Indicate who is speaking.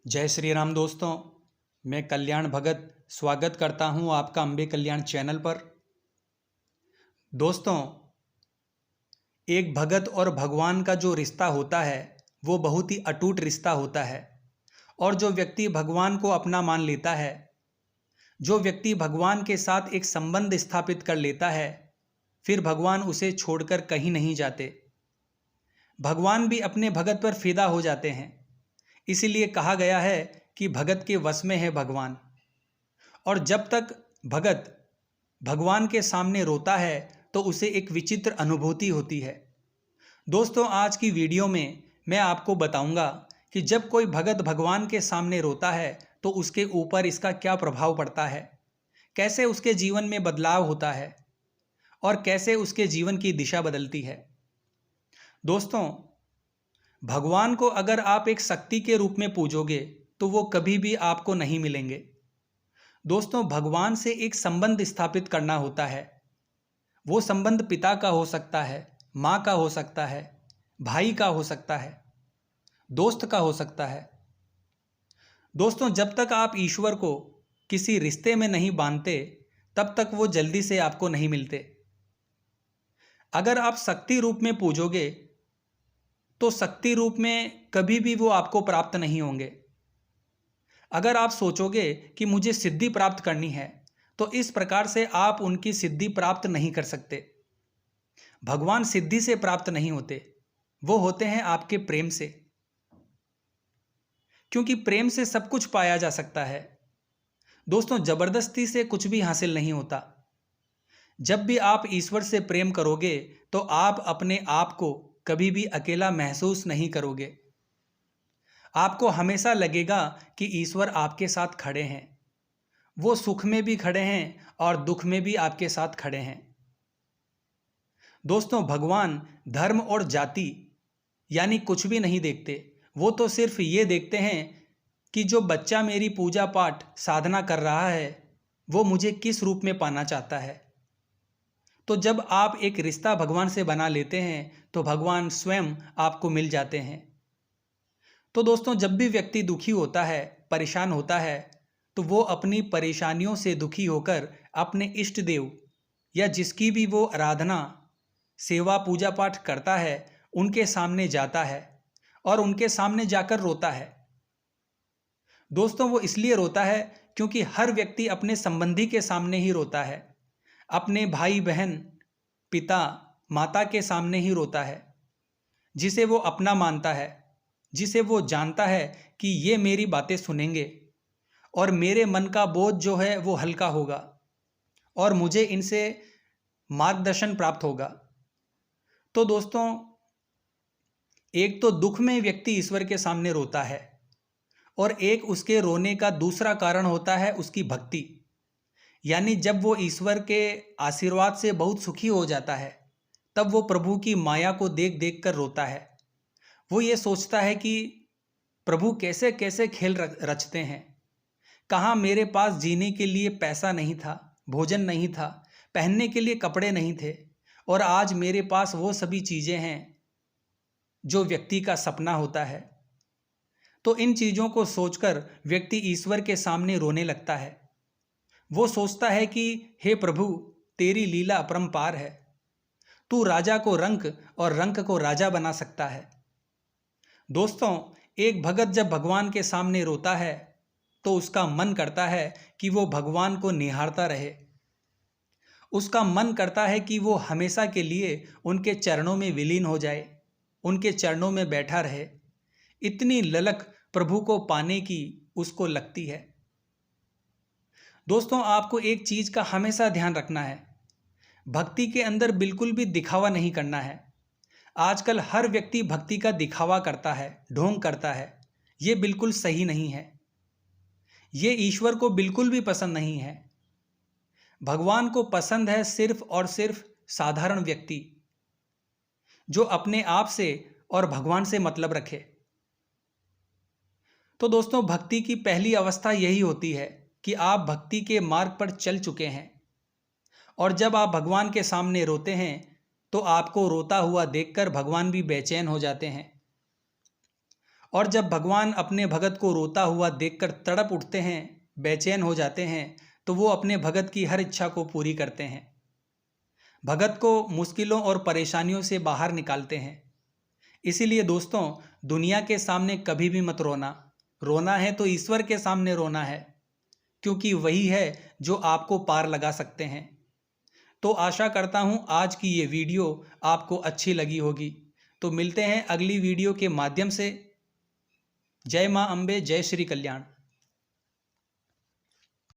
Speaker 1: जय श्री राम दोस्तों। मैं कल्याण भगत स्वागत करता हूं आपका अम्बे कल्याण चैनल पर। दोस्तों, एक भगत और भगवान का जो रिश्ता होता है वो बहुत ही अटूट रिश्ता होता है। और जो व्यक्ति भगवान को अपना मान लेता है, जो व्यक्ति भगवान के साथ एक संबंध स्थापित कर लेता है, फिर भगवान उसे छोड़कर कहीं नहीं जाते। भगवान भी अपने भगत पर फिदा हो जाते हैं। इसीलिए कहा गया है कि भगत के वश में है भगवान। और जब तक भगत भगवान के सामने रोता है तो उसे एक विचित्र अनुभूति होती है। दोस्तों, आज की वीडियो में मैं आपको बताऊंगा कि जब कोई भगत भगवान के सामने रोता है तो उसके ऊपर इसका क्या प्रभाव पड़ता है, कैसे उसके जीवन में बदलाव होता है और कैसे उसके जीवन की दिशा बदलती है। दोस्तों, भगवान को अगर आप एक शक्ति के रूप में पूजोगे तो वो कभी भी आपको नहीं मिलेंगे। दोस्तों, भगवान से एक संबंध स्थापित करना होता है। वो संबंध पिता का हो सकता है, माँ का हो सकता है, भाई का हो सकता है, दोस्त का हो सकता है। दोस्तों, जब तक आप ईश्वर को किसी रिश्ते में नहीं बांधते तब तक वो जल्दी से आपको नहीं मिलते। अगर आप शक्ति रूप में पूजोगे तो शक्ति रूप में कभी भी वो आपको प्राप्त नहीं होंगे। अगर आप सोचोगे कि मुझे सिद्धि प्राप्त करनी है तो इस प्रकार से आप उनकी सिद्धि प्राप्त नहीं कर सकते। भगवान सिद्धि से प्राप्त नहीं होते, वो होते हैं आपके प्रेम से। क्योंकि प्रेम से सब कुछ पाया जा सकता है। दोस्तों, जबरदस्ती से कुछ भी हासिल नहीं होता। जब भी आप ईश्वर से प्रेम करोगे तो आप अपने आप को कभी भी अकेला महसूस नहीं करोगे। आपको हमेशा लगेगा कि ईश्वर आपके साथ खड़े हैं। वो सुख में भी खड़े हैं और दुख में भी आपके साथ खड़े हैं। दोस्तों, भगवान धर्म और जाति यानी कुछ भी नहीं देखते। वो तो सिर्फ ये देखते हैं कि जो बच्चा मेरी पूजा पाठ साधना कर रहा है वो मुझे किस रूप में पाना चाहता है। तो जब आप एक रिश्ता भगवान से बना लेते हैं तो भगवान स्वयं आपको मिल जाते हैं। तो दोस्तों, जब भी व्यक्ति दुखी होता है, परेशान होता है, तो वो अपनी परेशानियों से दुखी होकर अपने इष्ट देव या जिसकी भी वो आराधना सेवा पूजा पाठ करता है उनके सामने जाता है और उनके सामने जाकर रोता है। दोस्तों, वो इसलिए रोता है क्योंकि हर व्यक्ति अपने संबंधी के सामने ही रोता है। अपने भाई बहन, पिता, माता के सामने ही रोता है, जिसे वो अपना मानता है, जिसे वो जानता है कि ये मेरी बातें सुनेंगे और मेरे मन का बोझ जो है वो हल्का होगा और मुझे इनसे मार्गदर्शन प्राप्त होगा। तो दोस्तों, एक तो दुख में व्यक्ति ईश्वर के सामने रोता है और एक उसके रोने का दूसरा कारण होता है उसकी भक्ति। यानी जब वो ईश्वर के आशीर्वाद से बहुत सुखी हो जाता है तब वो प्रभु की माया को देख देख कर रोता है। वो ये सोचता है कि प्रभु कैसे कैसे खेल रचते हैं। कहाँ मेरे पास जीने के लिए पैसा नहीं था, भोजन नहीं था, पहनने के लिए कपड़े नहीं थे, और आज मेरे पास वो सभी चीज़ें हैं जो व्यक्ति का सपना होता है। तो इन चीज़ों को सोचकर व्यक्ति ईश्वर के सामने रोने लगता है। वो सोचता है कि हे प्रभु, तेरी लीला अपरंपार है। तू राजा को रंक और रंक को राजा बना सकता है। दोस्तों, एक भगत जब भगवान के सामने रोता है तो उसका मन करता है कि वो भगवान को निहारता रहे। उसका मन करता है कि वो हमेशा के लिए उनके चरणों में विलीन हो जाए, उनके चरणों में बैठा रहे। इतनी ललक प्रभु को पाने की उसको लगती है। दोस्तों, आपको एक चीज़ का हमेशा ध्यान रखना है, भक्ति के अंदर बिल्कुल भी दिखावा नहीं करना है। आजकल हर व्यक्ति भक्ति का दिखावा करता है, ढोंग करता है। ये बिल्कुल सही नहीं है। ये ईश्वर को बिल्कुल भी पसंद नहीं है। भगवान को पसंद है सिर्फ और सिर्फ साधारण व्यक्ति जो अपने आप से और भगवान से मतलब रखे। तो दोस्तों, भक्ति की पहली अवस्था यही होती है कि आप भक्ति के मार्ग पर चल चुके हैं। और जब आप भगवान के सामने रोते हैं तो आपको रोता हुआ देखकर भगवान भी बेचैन हो जाते हैं और जब भगवान अपने भगत को रोता हुआ देखकर तड़प उठते हैं, बेचैन हो जाते हैं, तो वो अपने भगत की हर इच्छा को पूरी करते हैं, भगत को मुश्किलों और परेशानियों से बाहर निकालते हैं। इसीलिए दोस्तों, दुनिया के सामने कभी भी मत रोना। रोना है तो ईश्वर के सामने रोना है, क्योंकि वही है जो आपको पार लगा सकते हैं। तो आशा करता हूँ आज की ये वीडियो आपको अच्छी लगी होगी। तो मिलते हैं अगली वीडियो के माध्यम से। जय माँ अम्बे, जय श्री कल्याण।